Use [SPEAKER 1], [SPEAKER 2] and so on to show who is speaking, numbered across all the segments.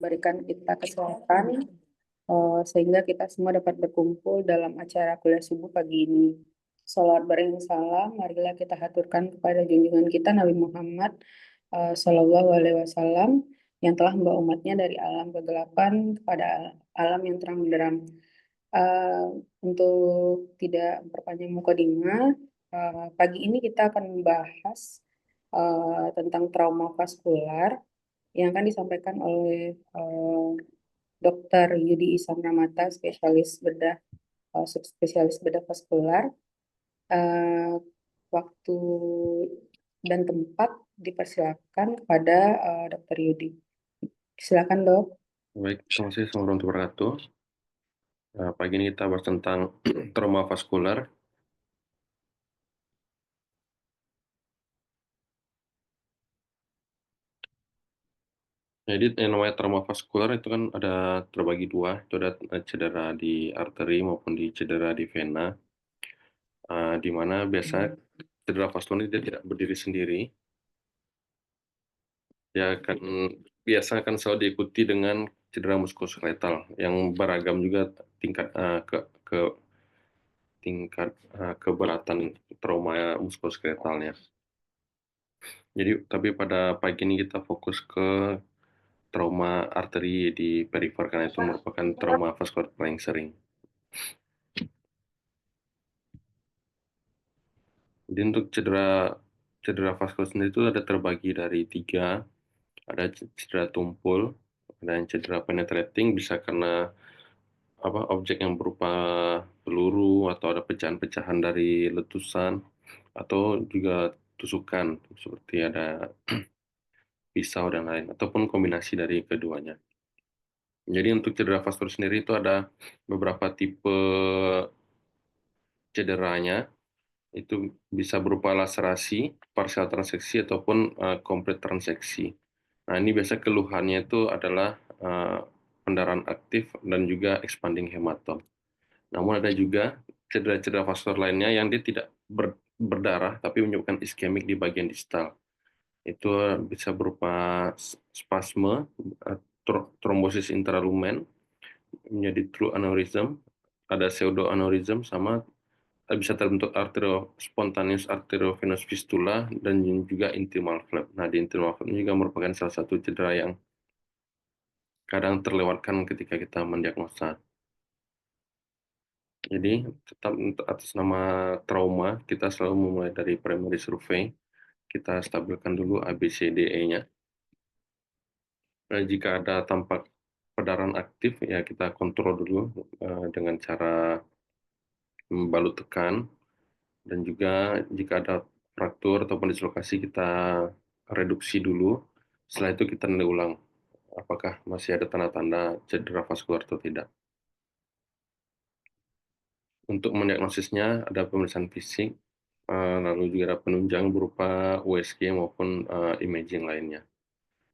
[SPEAKER 1] berikan kita kesehatan, sehingga kita semua dapat berkumpul dalam acara kuliah subuh pagi ini. Salawat beriring salam, marilah kita haturkan kepada junjungan kita Nabi Muhammad Sallallahu Alaihi Wasallam yang telah membawa umatnya dari alam kegelapan kepada alam yang terang benderang. Eh, untuk tidak memperpanjang mukadimah, pagi ini kita akan membahas tentang trauma vaskular yang akan disampaikan oleh Dr. Yudi Isam-Ramata, spesialis bedah, subspesialis bedah vaskular. Eh, Waktu dan tempat dipersilakan kepada Dr. Yudi. Silakan, Dok.
[SPEAKER 2] Baik, terima kasih. Assalamualaikum warahmatullahi wabarakatuh. Pagi ini kita bahas tentang trauma vaskular. Jadi yang namanya trauma vaskular itu kan ada terbagi dua, itu ada cedera di arteri maupun di cedera di vena, di mana biasa cedera vaskular ini dia tidak berdiri sendiri, dia akan biasa akan selalu diikuti dengan cedera muskuloskeletal yang beragam juga tingkat keberatan trauma muskuloskeletalnya. Jadi tapi pada pagi ini kita fokus ke trauma arteri di perifer karena itu merupakan trauma vaskular paling sering. Jadi untuk cedera vaskular sendiri itu ada terbagi dari 3, ada cedera tumpul, ada yang cedera penetrating bisa karena objek yang berupa peluru atau ada pecahan-pecahan dari letusan atau juga tusukan seperti ada pisau dan lain ataupun kombinasi dari keduanya. Jadi untuk cedera vaskular sendiri itu ada beberapa tipe cederanya, itu bisa berupa laserasi, parsial transeksi ataupun komplit transeksi. Nah, ini biasa keluhannya itu adalah pendarahan aktif dan juga expanding hematom. Namun ada juga cedera-cedera vaskular lainnya yang dia tidak berdarah tapi menyebabkan iskemik di bagian distal. Itu bisa berupa spasme, trombosis intralumen, menjadi true aneurysm, ada pseudo aneurysm, sama bisa terbentuk spontaneous arteriovenous fistula dan juga intimal flap. Nah, di intimal flap ini juga merupakan salah satu cedera yang kadang terlewatkan ketika kita mendiagnosa. Jadi, tetap atas nama trauma, kita selalu memulai dari primary survey. Kita stabilkan dulu ABCDE-nya. Nah, jika ada tampak perdarahan aktif, ya kita kontrol dulu dengan cara membalut tekan. Dan juga jika ada fraktur ataupun dislokasi, kita reduksi dulu. Setelah itu kita nilai ulang apakah masih ada tanda-tanda cedera vaskular atau tidak. Untuk mendiagnosisnya ada pemeriksaan fisik, lalu juga ada penunjang berupa USG maupun imaging lainnya.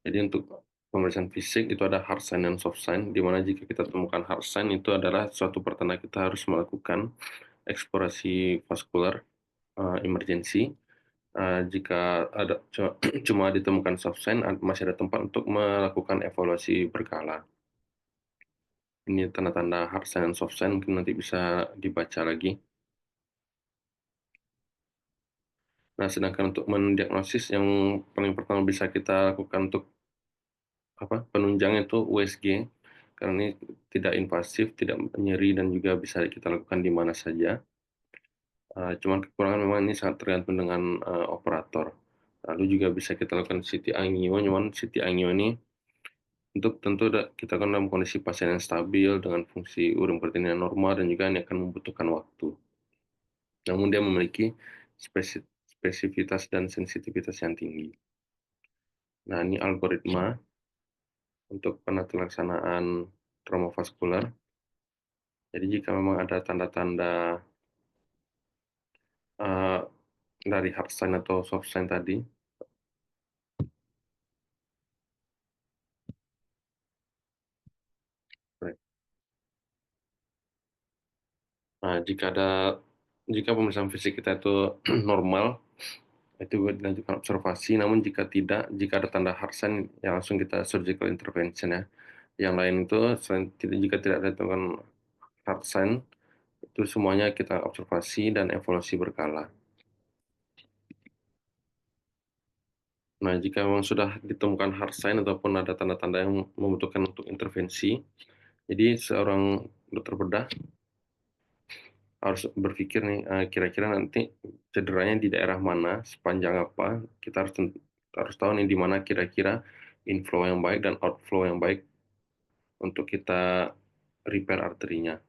[SPEAKER 2] Jadi untuk pemeriksaan fisik itu ada hard sign dan soft sign, di mana jika kita temukan hard sign itu adalah suatu pertanda kita harus melakukan eksplorasi vaskular emergency. Jika ada cuma ditemukan soft sign, masih ada tempat untuk melakukan evaluasi berkala. Ini tanda-tanda hard sign dan soft sign, mungkin nanti bisa dibaca lagi. Nah, sedangkan untuk mendiagnosis yang paling pertama bisa kita lakukan untuk penunjang itu USG, karena ini tidak invasif, tidak nyeri, dan juga bisa kita lakukan di mana saja. Cuman kekurangan memang ini sangat tergantung dengan operator. Lalu juga bisa kita lakukan CT angio, cuman CT angio ini untuk tentu kita kan dalam kondisi pasien yang stabil dengan fungsi urin protein yang normal dan juga ini akan membutuhkan waktu. Namun dia memiliki spesifitas dan sensitivitas yang tinggi. Nah, ini algoritma untuk penata laksanaan trauma vaskular. Jadi jika memang ada tanda-tanda dari hard sign atau soft sign tadi, jika pemeriksaan fisik kita itu normal, itu dilanjutkan observasi. Namun jika tidak, jika ada tanda hard sign, ya langsung kita surgical intervention ya. Yang lain itu jika tidak ada ditemukan hard sign, itu semuanya kita observasi dan evaluasi berkala. Nah, jika memang sudah ditemukan hard sign ataupun ada tanda-tanda yang membutuhkan untuk intervensi, jadi seorang dokter bedah harus berpikir nih, kira-kira nanti cederanya di daerah mana, sepanjang apa, kita harus tahu nih di mana kira-kira inflow yang baik dan outflow yang baik untuk kita repair arterinya.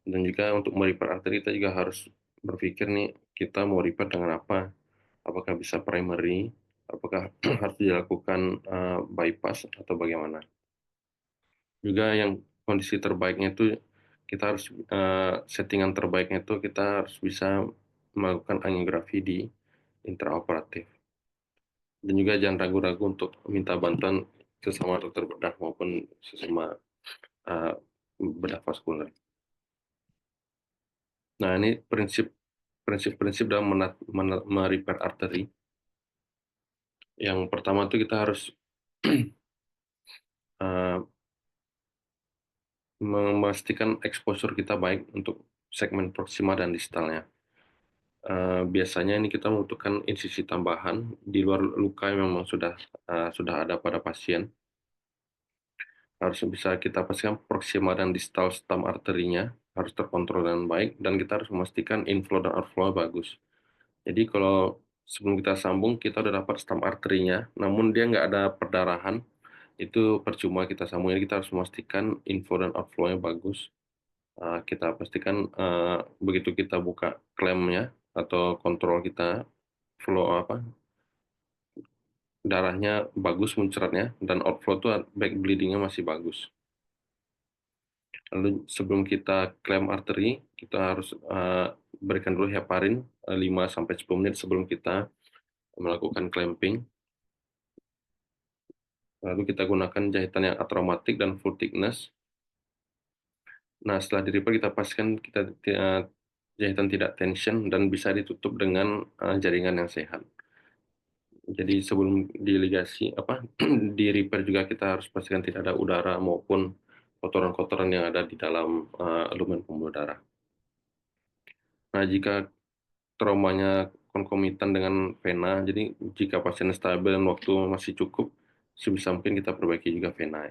[SPEAKER 2] Dan juga untuk merepair arteri kita juga harus berpikir nih, kita mau repair dengan apa? Apakah bisa primary, apakah harus dilakukan bypass atau bagaimana? Juga yang kondisi terbaiknya itu kita harus settingan terbaiknya itu kita harus bisa melakukan angiografi di intraoperatif. Dan juga jangan ragu-ragu untuk minta bantuan sesama dokter bedah maupun sesama uh, bedah vaskuler. Nah, ini prinsip-prinsip dalam merepair arteri. Yang pertama itu kita harus uh, memastikan exposure kita baik untuk segmen proksima dan distalnya. Biasanya ini kita membutuhkan insisi tambahan di luar luka yang memang sudah ada pada pasien. Harus bisa kita pastikan proksima dan distal stam arterinya harus terkontrol dengan baik, dan kita harus memastikan inflow dan outflow bagus. Jadi kalau sebelum kita sambung, kita udah dapat stam arterinya, namun dia nggak ada perdarahan, itu percuma kita sambung. Jadi kita harus memastikan inflow dan outflow-nya bagus. Kita pastikan begitu kita buka klemnya atau kontrol kita, flow darahnya bagus muncratnya, dan outflow tuh back bleedingnya masih bagus. Lalu sebelum kita klem arteri, kita harus berikan dulu heparin 5-10 menit sebelum kita melakukan clamping. Lalu kita gunakan jahitan yang atraumatik dan full thickness. Nah, setelah di repair kita pastikan kita jahitan tidak tension dan bisa ditutup dengan jaringan yang sehat. Jadi sebelum diligasi di repair juga kita harus pastikan tidak ada udara maupun kotoran-kotoran yang ada di dalam lumen pembuluh darah. Nah, jika traumanya konkomitan dengan vena, jadi jika pasien stabil dan waktu masih cukup, sebisa mungkin kita perbaiki juga vena.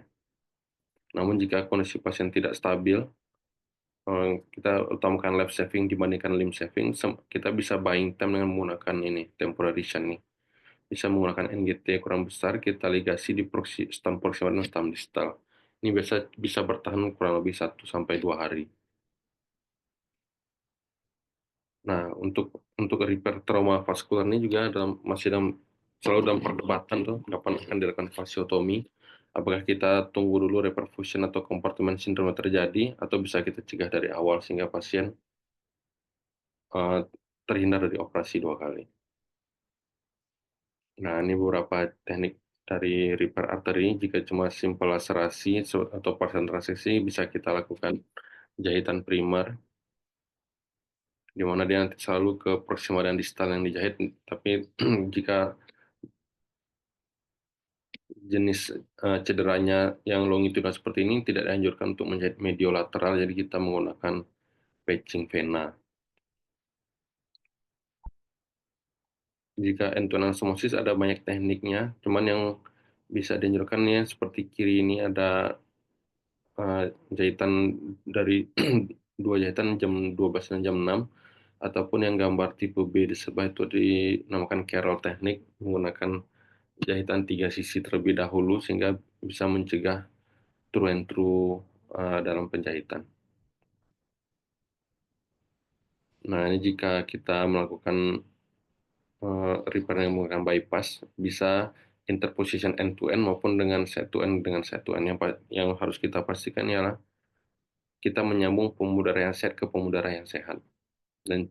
[SPEAKER 2] Namun jika kondisi pasien tidak stabil, kita utamakan life saving dibandingkan limb saving, kita bisa buying time dengan menggunakan ini, temporary shunt nih. Bisa menggunakan NGT kurang besar, kita ligasi di stem proximal dan stem distal. Ini biasa bisa bertahan kurang lebih 1-2 hari. Nah, untuk repair trauma vaskular ini juga selalu dalam perdebatan tuh kapan akan dilakukan fasiotomi. Apakah kita tunggu dulu reperfusion atau kompartemen sindrom terjadi, atau bisa kita cegah dari awal sehingga pasien terhindar dari operasi 2 kali. Nah, ini beberapa teknik dari repair arteri. Jika cuma simpel laserasi atau partial transeksi, bisa kita lakukan jahitan primer, di mana dia nanti selalu ke proximal dan distal yang dijahit. Tapi jika jenis cederanya yang longitudinal seperti ini tidak dianjurkan untuk menjahit mediolateral, jadi kita menggunakan patching vena. Jika end-to-end anastomosis ada banyak tekniknya, cuman yang bisa dianjurkan ya seperti kiri ini ada jahitan dari 2 jahitan jam 12 dan jam 6, ataupun yang gambar tipe B di sebelah itu dinamakan Carroll teknik, menggunakan jahitan 3 sisi terlebih dahulu sehingga bisa mencegah through and through dalam penjahitan. Nah, ini jika kita melakukan repair yang menggunakan bypass, bisa interposition end to end maupun dengan side to end dengan side to end. Yang harus kita pastikan ialah kita menyambung pembuluh darah yang sehat ke pembuluh darah yang sehat, dan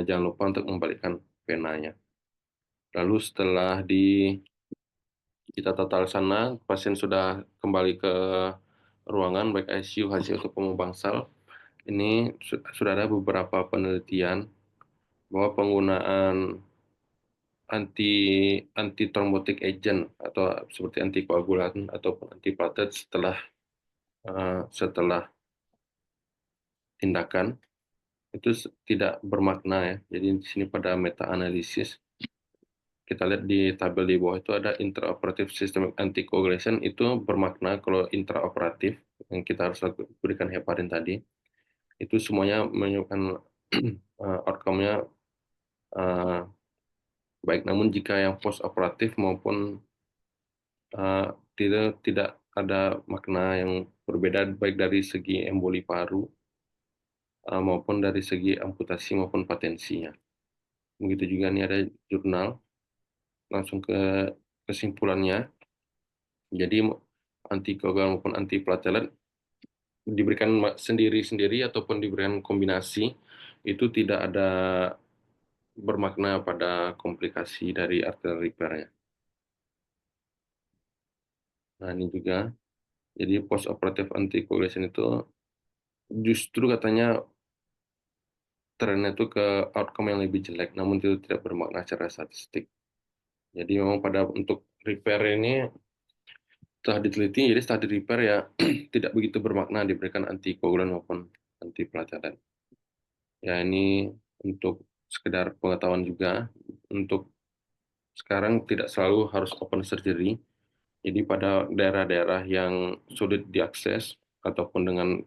[SPEAKER 2] jangan lupa untuk membalikkan venanya. Lalu setelah kita total sana, pasien sudah kembali ke ruangan baik ICU, HCU ataupun bangsal. Ini sudah ada beberapa penelitian bahwa penggunaan anti thrombotic agent atau seperti antikoagulan ataupun antiplatelet setelah setelah tindakan itu tidak bermakna ya. Jadi di sini pada meta analisis kita lihat di tabel di bawah itu ada intraoperative systemic anticoagulation, itu bermakna kalau intraoperatif yang kita harus berikan heparin tadi itu semuanya menyebabkan outcome-nya uh, baik. Namun jika yang post operatif maupun uh, tidak ada makna yang berbeda baik dari segi emboli paru maupun dari segi amputasi maupun patensinya. Begitu juga nih ada jurnal, langsung ke kesimpulannya. Jadi antikoagulan maupun antiplatelet diberikan sendiri-sendiri ataupun diberikan kombinasi itu tidak ada bermakna pada komplikasi dari arterial repair-nya. Nah ini juga, jadi post operative anticoagulation itu justru katanya trennya itu ke outcome yang lebih jelek, namun itu tidak bermakna secara statistik. Jadi memang pada untuk repair ini setelah diteliti, jadi setelah di repair ya tidak begitu bermakna diberikan antikoagulan maupun antiplatelet. Ya ini untuk sekedar pengetahuan juga. Untuk sekarang tidak selalu harus open surgery. Jadi pada daerah-daerah yang sulit diakses ataupun dengan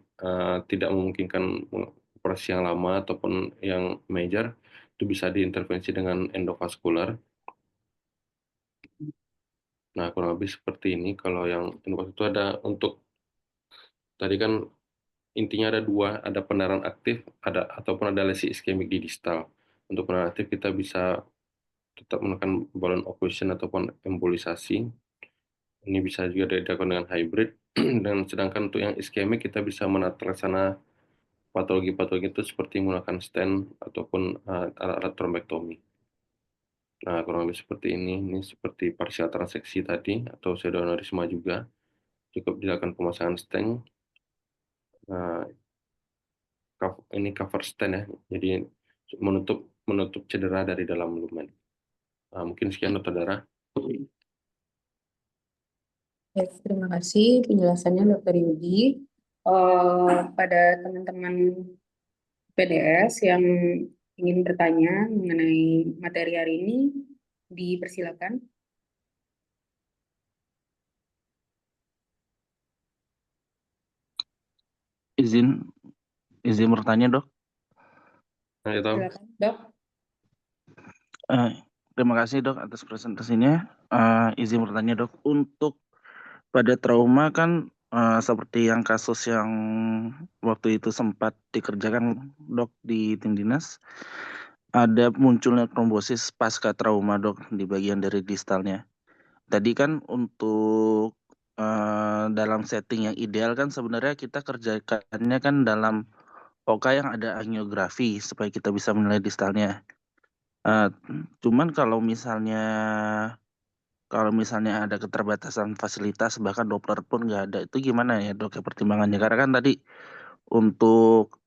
[SPEAKER 2] tidak memungkinkan operasi yang lama ataupun yang major, itu bisa diintervensi dengan endovaskular. Nah, kurang lebih seperti ini. Kalau yang endovaskular itu ada untuk tadi kan intinya ada dua, ada pendarahan aktif, ada ataupun ada lesi iskemik di distal. Untuk pendarahan aktif kita bisa tetap menekan balloon occlusion ataupun embolisasi. Ini bisa juga dilakukan dengan hybrid. Dan sedangkan untuk yang iskemik kita bisa menata laksana patologi-patologi itu seperti menggunakan stent ataupun alat-alat trombektomi. Nah, kurang lebih seperti ini. Ini seperti partial transeksi tadi atau pseudoaneurisma juga. Cukup dilakukan pemasangan stent. Nah, ini cover stent ya. Jadi menutup menutup cedera dari dalam lumen. Nah, mungkin sekian Dokter Dara.
[SPEAKER 1] Baik, terima kasih penjelasannya Dokter Yudi. Pada teman-teman PDS yang ingin bertanya mengenai materi hari ini, dipersilakan.
[SPEAKER 3] Izin izin bertanya, Dok.
[SPEAKER 2] Nah, ya tahu.
[SPEAKER 1] Silakan, Dok.
[SPEAKER 3] Terima kasih, Dok, atas presentasinya. Izin bertanya, Dok, untuk pada trauma kan seperti yang kasus yang waktu itu sempat dikerjakan, Dok, di tim dinas, ada munculnya trombosis pasca trauma, Dok, di bagian dari distalnya. Tadi kan untuk dalam setting yang ideal kan sebenarnya kita kerjakannya kan dalam OK yang ada angiografi supaya kita bisa menilai distalnya. Cuman kalau misalnya ada keterbatasan fasilitas bahkan Doppler pun nggak ada, itu gimana ya Dok ya pertimbangannya? Karena kan tadi untuk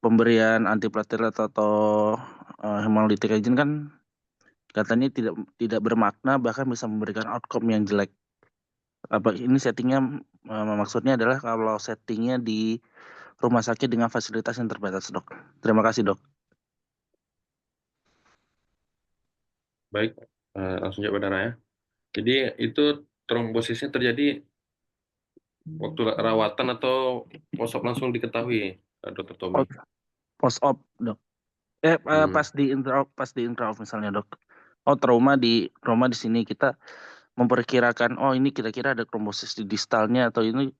[SPEAKER 3] pemberian antiplatelet atau hemolytic agent kan katanya tidak bermakna, bahkan bisa memberikan outcome yang jelek. Apa ini settingnya maksudnya adalah kalau settingnya di rumah sakit dengan fasilitas yang terbatas, Dok. Terima kasih, Dok.
[SPEAKER 2] Baik, langsung jawab Dara ya. Jadi itu trombosisnya terjadi waktu rawatan atau post-op langsung diketahui, Dokter Tommy?
[SPEAKER 3] Post op, Dok. Pas di intra misalnya, Dok. Trauma di sini kita memperkirakan ini kira-kira ada trombosis di distalnya atau ini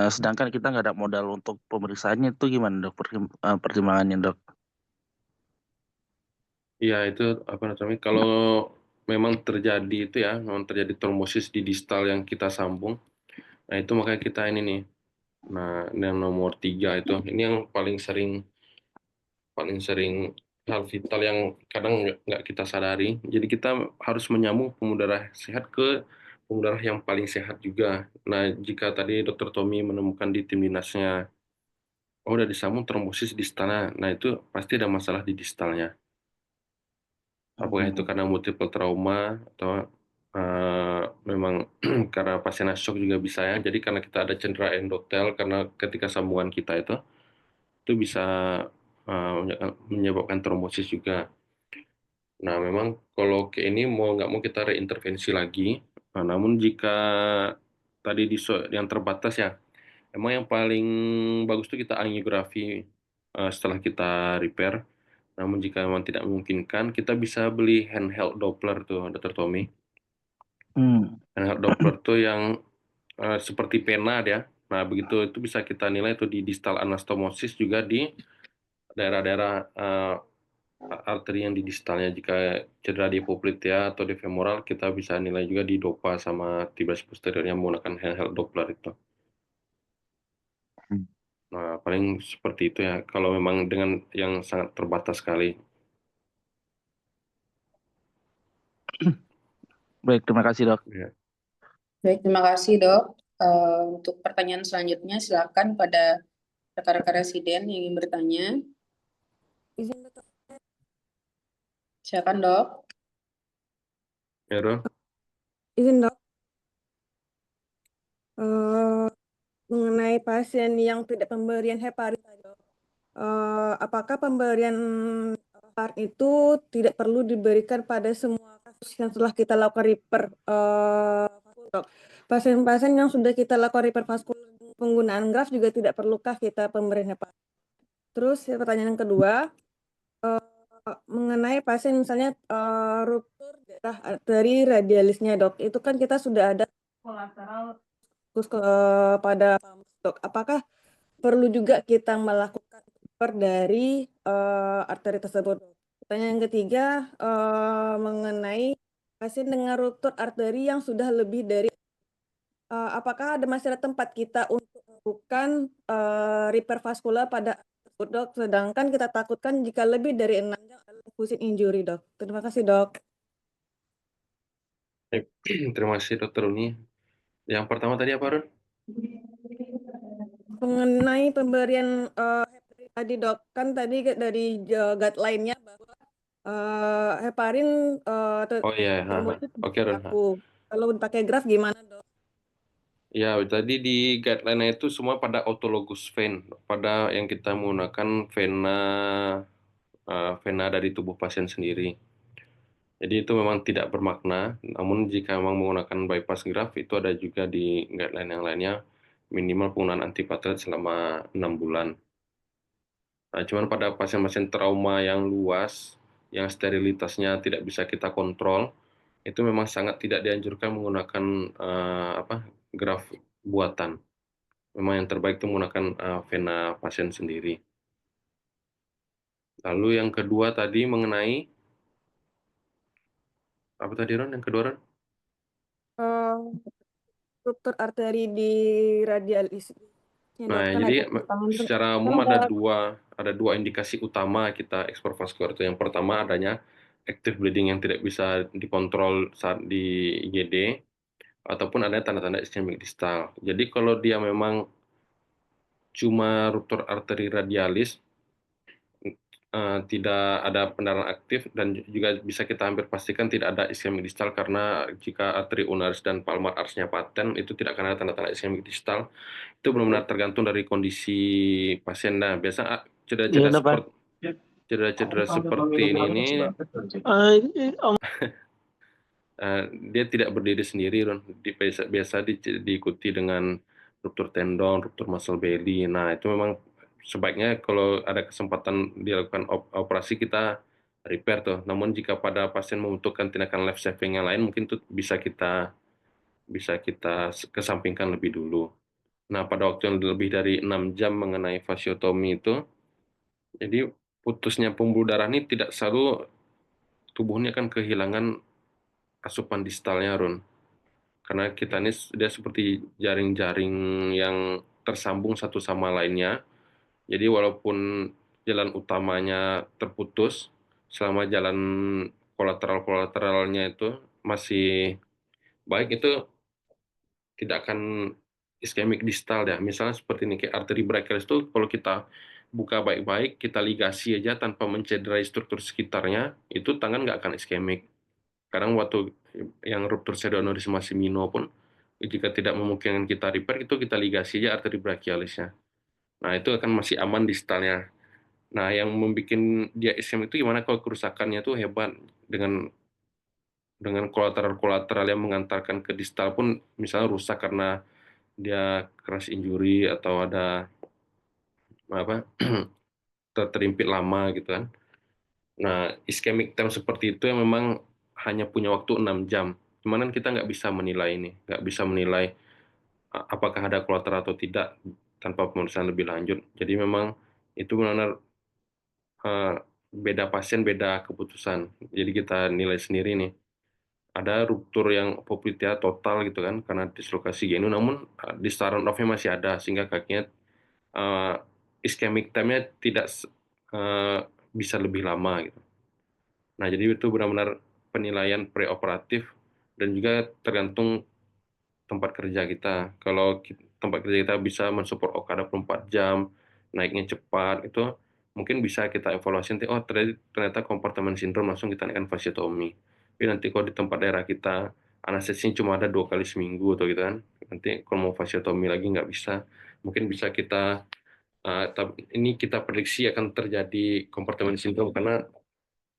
[SPEAKER 3] sedangkan kita nggak ada modal untuk pemeriksaannya, itu gimana, Dok, pertimbangannya, Dok?
[SPEAKER 2] Iya, itu apa namanya? Kalau memang terjadi itu ya, memang terjadi trombosis di distal yang kita sambung. Nah, itu makanya kita ini nih. Nah, ini yang nomor 3 itu. Ini yang paling sering hal vital yang kadang nggak kita sadari. Jadi kita harus menyambung pembuluh darah sehat ke pembuluh darah yang paling sehat juga. Nah, jika tadi Dokter Tommy menemukan di tim dinasnya, udah disambung trombosis distalnya, nah itu pasti ada masalah di distalnya. Apakah itu karena multiple trauma atau memang karena pasiennya shock juga bisa ya. Jadi karena kita ada cedera endotel karena ketika sambungan kita itu bisa menyebabkan trombosis juga. Nah, memang kalau kayak ini mau nggak mau kita reintervensi lagi. Nah, namun jika tadi yang terbatas ya, emang yang paling bagus itu kita angiografi setelah kita repair. Namun jika memang tidak memungkinkan, kita bisa beli handheld Doppler tuh, Dr. Tommy. Handheld Doppler tuh yang seperti pena dia. Nah, begitu itu bisa kita nilai itu di distal anastomosis juga di daerah-daerah arteri yang di distalnya. Jika cedera di popliteal atau di femoral, kita bisa nilai juga di dopa sama tibes posteriornya menggunakan handheld Doppler itu. Nah, paling seperti itu ya, kalau memang dengan yang sangat terbatas sekali.
[SPEAKER 3] Baik, terima kasih dok.
[SPEAKER 2] Ya.
[SPEAKER 1] Baik, terima kasih dok. Untuk pertanyaan selanjutnya silakan pada rekan-rekan residen yang ingin bertanya.
[SPEAKER 4] Izin dokter.
[SPEAKER 1] Silakan dok.
[SPEAKER 2] Ya, Ron?
[SPEAKER 4] Izin dok. Mengenai pasien yang tidak pemberian heparin tadi, dok. Apakah pemberian heparin itu tidak perlu diberikan pada semua kasus yang setelah kita lakukan repair dok? Pasien-pasien yang sudah kita lakukan repair vaskular penggunaan graft juga tidak perlukah kita pemberian heparin? Terus pertanyaan yang kedua, mengenai pasien misalnya ruptur daerah arteri radialisnya dok, itu kan kita sudah ada kolateral pada dok. Apakah perlu juga kita melakukan repair dari arteri tersebut? Pertanyaan yang ketiga, mengenai pasien dengan ruptur arteri yang sudah lebih dari apakah masih ada tempat kita untuk melakukan repair vaskular pada dok, sedangkan kita takutkan jika lebih dari 6 jam adalah fusion injury dok. Terima kasih dok.
[SPEAKER 2] Terima kasih Dokter Uni. Yang pertama tadi apa, Ron?
[SPEAKER 4] Mengenai pemberian heparin tadi dok, kan tadi dari guideline-nya bahwa heparin
[SPEAKER 2] Oh iya, oke Ron.
[SPEAKER 4] kalau pakai graf gimana dok?
[SPEAKER 2] Ya, tadi di guideline itu semua pada autologous vein, pada yang kita menggunakan vena dari tubuh pasien sendiri. Jadi itu memang tidak bermakna, namun jika memang menggunakan bypass graft itu ada juga di guideline yang lainnya, minimal penggunaan antiplatelet selama 6 bulan. Nah, cuman pada pasien-pasien trauma yang luas, yang sterilitasnya tidak bisa kita kontrol, itu memang sangat tidak dianjurkan menggunakan graft buatan. Memang yang terbaik itu menggunakan vena pasien sendiri. Lalu yang kedua tadi mengenai apa tadi Ron? Yang kedua Ron?
[SPEAKER 4] Ruptur arteri di radialis.
[SPEAKER 2] Nah, jadi secara umum ada dua indikasi utama kita ekspor vaskular itu. Yang pertama adanya active bleeding yang tidak bisa dikontrol saat di IGD, ataupun ada tanda-tanda ischemic distal. Jadi kalau dia memang cuma ruptur arteri radialis, tidak ada pendarahan aktif, dan juga bisa kita hampir pastikan tidak ada ischemic distal, karena jika arteri ulnaris dan palmar arsnya paten, itu tidak akan ada tanda-tanda ischemic distal. Itu benar-benar tergantung dari kondisi pasien. Nah, biasa cedera-cedera seperti ini dia tidak berdiri sendiri, Ron. Biasa diikuti dengan ruptur tendon, ruptur muscle belly. Nah, itu memang sebaiknya kalau ada kesempatan dilakukan operasi kita repair tuh. Namun jika pada pasien membutuhkan tindakan life saving yang lain, mungkin itu bisa kita kesampingkan lebih dulu. Nah, pada waktu yang lebih dari 6 jam mengenai fasiotomi itu, jadi putusnya pembuluh darah ini tidak selalu tubuhnya akan kehilangan asupan distalnya, Ron. Karena kita ini dia seperti jaring-jaring yang tersambung satu sama lainnya. Jadi walaupun jalan utamanya terputus, selama jalan kolateral-kolateralnya itu masih baik, itu tidak akan ischemic distal ya. Misalnya seperti ini, kayak arteri brachialis itu kalau kita buka baik-baik, kita ligasi aja tanpa mencederai struktur sekitarnya, itu tangan nggak akan ischemic. Kadang waktu yang ruptur pseudoaneurysma semino pun jika tidak memungkinkan kita repair, itu kita ligasi aja arteri brachialisnya. Nah, itu akan masih aman distalnya. Nah, yang membuat dia ischemic itu gimana kalau kerusakannya tuh hebat dengan kolateral-kolateral yang mengantarkan ke distal pun misalnya rusak karena dia crash injury atau ada apa terimpit lama gitu kan. Nah, ischemic time seperti itu yang memang hanya punya waktu 6 jam. Cuman kan kita nggak bisa menilai ini, nggak bisa menilai apakah ada kolateral atau tidak tanpa pemeriksaan lebih lanjut. Jadi memang itu benar-benar beda pasien, beda keputusan. Jadi kita nilai sendiri nih. Ada ruptur yang popliteal total gitu kan, karena dislokasi genu, namun di run off-nya masih ada, sehingga kakinya ischemic time-nya tidak bisa lebih lama gitu. Nah, jadi itu benar-benar penilaian preoperatif dan juga tergantung tempat kerja kita. Kalau tempat kerja kita bisa mensupport OKADA 24 jam, naiknya cepat, itu mungkin bisa kita evaluasi nanti, oh ternyata kompartemen sindrom, langsung kita naikkan fasciotomi. Tapi nanti kalau di tempat daerah kita, anestesinya cuma ada 2 kali seminggu atau gitu kan, nanti kalau mau fasciotomi lagi nggak bisa. Mungkin bisa kita, ini kita prediksi akan terjadi kompartemen sindrom karena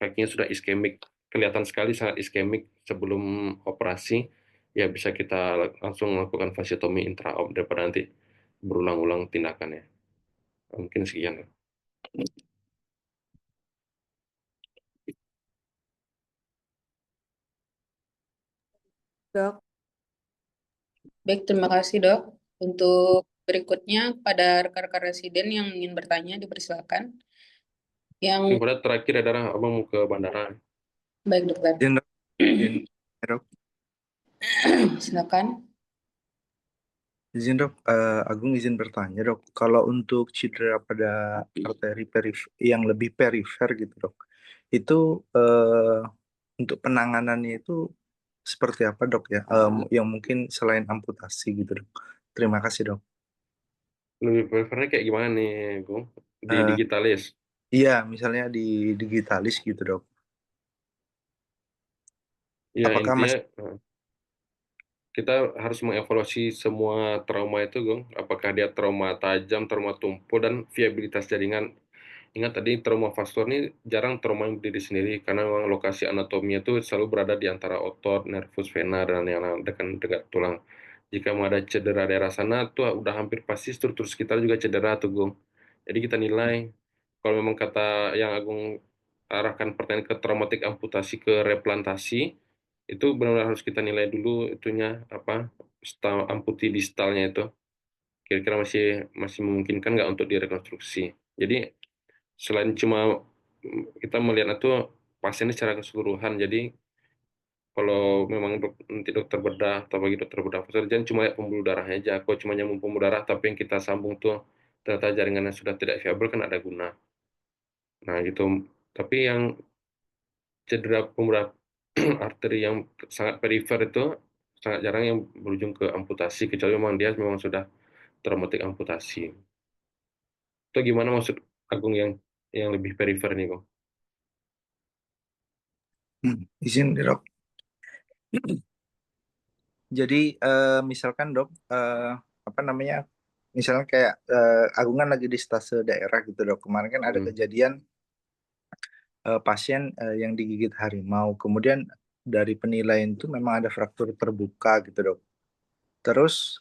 [SPEAKER 2] kakinya sudah iskemik, kelihatan sekali sangat iskemik sebelum operasi, ya bisa kita langsung melakukan fasciotomi intraop daripada nanti berulang-ulang tindakannya. Mungkin sekian.
[SPEAKER 4] Dok.
[SPEAKER 1] Baik, terima kasih dok. Untuk berikutnya pada rekan-rekan residen yang ingin bertanya dipersilakan. Yang
[SPEAKER 2] Pada terakhir adalah abang mau ke bandara.
[SPEAKER 1] baik dokter.
[SPEAKER 5] Izin, Dok. Izin, Dok.
[SPEAKER 1] Silakan.
[SPEAKER 5] Izin, Dok. Agung izin bertanya, Dok. Kalau untuk cedera pada arteri yang lebih perifer gitu, Dok, itu untuk penanganannya itu seperti apa, Dok ya? Yang mungkin selain amputasi gitu, Dok. Terima kasih, Dok.
[SPEAKER 2] Lebih prefernya kayak gimana nih, Gung? Di
[SPEAKER 5] Eh,
[SPEAKER 2] digitalis?
[SPEAKER 5] Iya, misalnya di digitalis gitu, Dok.
[SPEAKER 2] Ya,
[SPEAKER 5] Apakah
[SPEAKER 2] intinya
[SPEAKER 5] masih
[SPEAKER 2] kita harus mengevaluasi semua trauma itu, Gung. Apakah dia trauma tajam, trauma tumpul, dan viabilitas jaringan. Ingat tadi trauma vaskular ini jarang trauma yang berdiri sendiri karena memang lokasi anatominya itu selalu berada di antara otot, nervus, vena, dan yang dekat tulang. Jika mau ada cedera daerah sana tuh udah hampir pasti struktur sekitar juga cedera tuh, Gung. Jadi kita nilai kalau memang kata yang Agung arahkan pertanyaan ke traumatik amputasi ke replantasi, itu benar-benar harus kita nilai dulu itunya apa amputi distalnya itu kira-kira masih memungkinkan nggak untuk direkonstruksi. Jadi selain cuma kita melihat itu pasiennya secara keseluruhan. Jadi kalau memang nanti dokter bedah atau bagi dokter bedah jangan cuma lihat pembuluh darahnya aja. Kalau cuma nyambung pembuluh darah tapi yang kita sambung tuh ternyata jaringannya sudah tidak viable, kan ada guna. Nah gitu. Tapi yang cedera pembuluh darah arteri yang sangat perifer itu sangat jarang yang berujung ke amputasi, kecuali memang dia memang sudah traumatik amputasi. Itu gimana maksud Agung yang lebih perifer nih, Bang?
[SPEAKER 5] izin, Dok? Jadi misalkan, Dok, apa namanya? Misalnya kayak Agung kan lagi di stase daerah gitu, Dok. Kemarin kan ada kejadian pasien yang digigit harimau. Kemudian dari penilaian itu memang ada fraktur terbuka gitu, Dok. Terus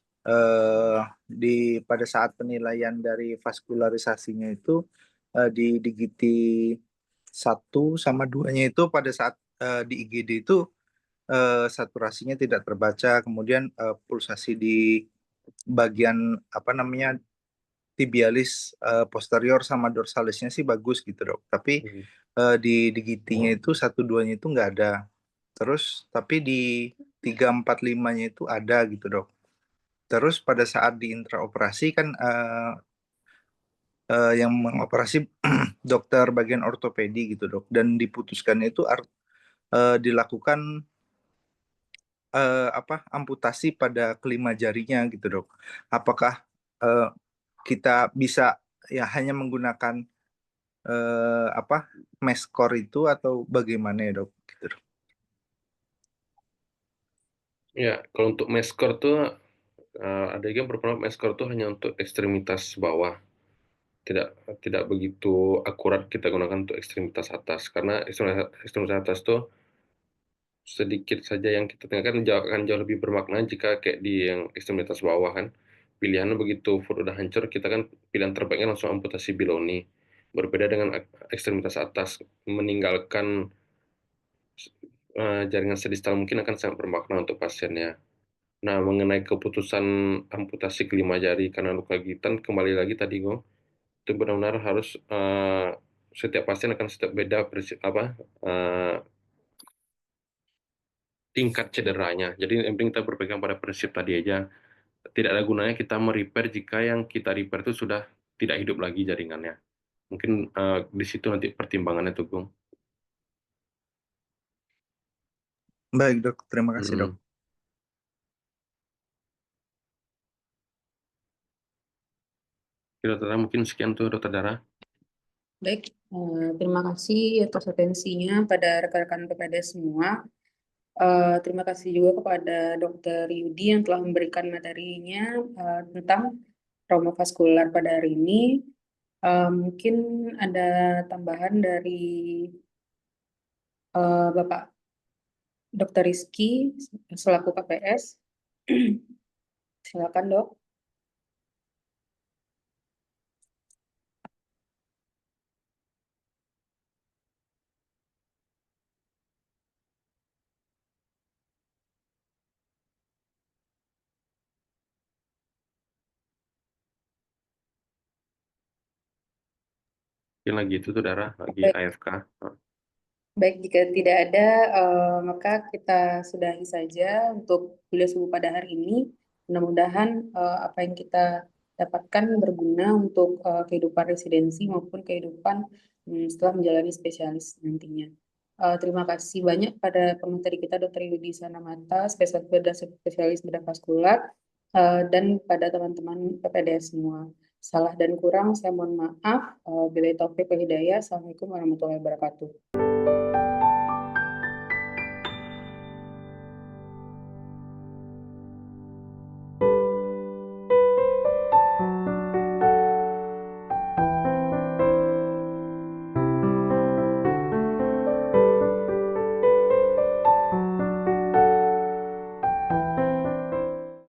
[SPEAKER 5] pada saat penilaian dari vaskularisasinya itu digigiti 1 sama 2-nya itu pada saat di IGD itu saturasinya tidak terbaca, kemudian pulsasi di bagian apa namanya tibialis posterior sama dorsalisnya sih bagus gitu, Dok. Tapi di gitinya itu 1, 2-nya itu nggak ada. Terus tapi di 3, 4, 5-nya itu ada gitu, Dok. Terus pada saat di intraoperasi kan yang mengoperasi dokter bagian ortopedi gitu, Dok. Dan diputuskan itu dilakukan amputasi pada kelima jarinya gitu, Dok. Apakah kita bisa ya hanya menggunakan meskor itu atau bagaimana ya, Dok? Gitu, Dok.
[SPEAKER 2] Ya, kalau untuk meskor tuh ada yang berpendapat meskor tuh hanya untuk ekstremitas bawah, tidak tidak begitu akurat kita gunakan untuk ekstremitas atas, karena ekstremitas atas tuh sedikit saja yang kita tanyakan akan jauh lebih bermakna jika kayak di yang ekstremitas bawah kan. Pilihannya begitu foot udah hancur, kita kan pilihan terbaiknya langsung amputasi biloni. Berbeda dengan ekstremitas atas, meninggalkan jaringan sedistal mungkin akan sangat bermakna untuk pasiennya. Nah, mengenai keputusan amputasi kelima jari karena luka gigitan, kembali lagi tadi Go, itu benar-benar harus setiap pasien akan setiap beda tingkat cederanya. Jadi yang penting kita berpegang pada prinsip tadi aja. Tidak ada gunanya kita merepair jika yang kita repair itu sudah tidak hidup lagi jaringannya. Mungkin di situ nanti pertimbangannya tuh, Gung.
[SPEAKER 5] Baik dok, terima kasih dok.
[SPEAKER 2] Dokter Dara, mungkin sekian tuh Dokter Dara.
[SPEAKER 1] Baik, terima kasih atas atensinya pada rekan-rekan PPD semua. Terima kasih juga kepada Dr. Yudi yang telah memberikan materinya tentang trauma vaskular pada hari ini. Mungkin ada tambahan dari Bapak Dr. Rizky selaku KPS. Silakan dok.
[SPEAKER 2] Mungkin lagi itu tuh Dara, lagi
[SPEAKER 1] Baik.
[SPEAKER 2] AFK.
[SPEAKER 1] Baik, jika tidak ada, maka kita sudahi saja untuk kuliah subuh pada hari ini. Mudah-mudahan apa yang kita dapatkan berguna untuk kehidupan residensi maupun kehidupan setelah menjalani spesialis nantinya. Terima kasih banyak pada pemateri kita Dr. Yudi Sanamata, spesialis bedah vaskular, dan pada teman-teman PPDS semua. Salah dan kurang saya mohon maaf. Bila taufik wal hidayah. Assalamualaikum warahmatullahi wabarakatuh.